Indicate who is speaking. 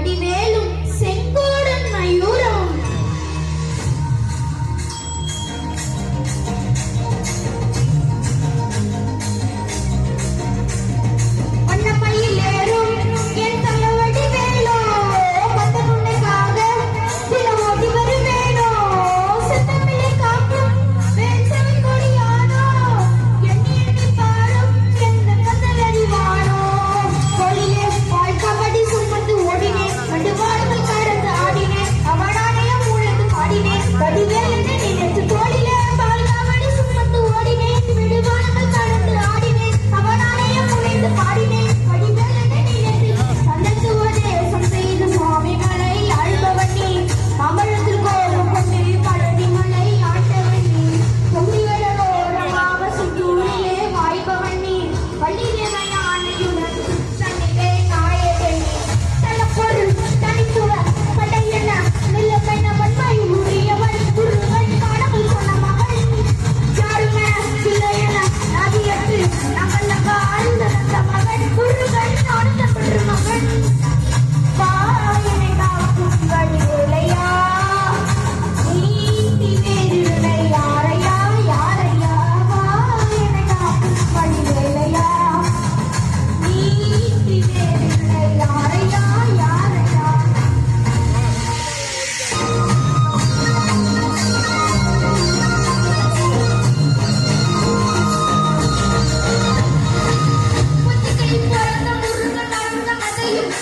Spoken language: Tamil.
Speaker 1: வடிவேலும் செங்கோடன் மயூரம் வண்ணமயில் ஏறும் என் தங்க வடிவேலோ பத்தனுக்காக சில ஓடி வருவேனோ சித்தமிழை காக்கும் வேசவை கொடியானோ எண்ணி எண்ணி பாரும் எந்த கந்தல் அறிவானோ கொடியே பால் கபடி சுமந்து ஓடினேன் கண்டுபாடுகள் கடந்து ஆடினேன் அவனாலயம் உழைத்து பாடினேன் வடிவேல் என்று நினைத்து தோளிலே பால் கபடி சுமந்து ஓடினேன் விடுபாடுகள் கடந்து ஆடினேன் அவனாலயம் உழைத்து பாடினேன் வடிவேல் என்று நினைத்து சந்தத்துவதேசம் செய்து சுவாமிகளை ஆழ்பவன் நீ அமரத்தில் கோரும் கொண்டு பழனி மலை ஆட்டவன் நீ பொங்கிவரோரமாக சுற்றூரிலே வாய்ப்பவன் நீ வள்ளியமையானையுடன் தன்னிலே நாயகன் நீ தலப்பொருள் தனித்துவ படையன நிலப்பென வன்மை உரியவன் குருவன் காணமல் சொன்ன மகள் யாருமே சிலையன நதியற்று நகல் நக ஆழ்ந்த நந்த மகன் குருவன் ஆழ்ந்த பெற்று மகன் வாயனை காக்கும் வடிவேலையா நீதி வேறுனை யாரையா யாரையா வாயனை காக்கும் வடிவேலையா நீதி வேறுனை யாரையா யாரையா புத்திகை பிறந்த முருகன் அருந்த கதையும்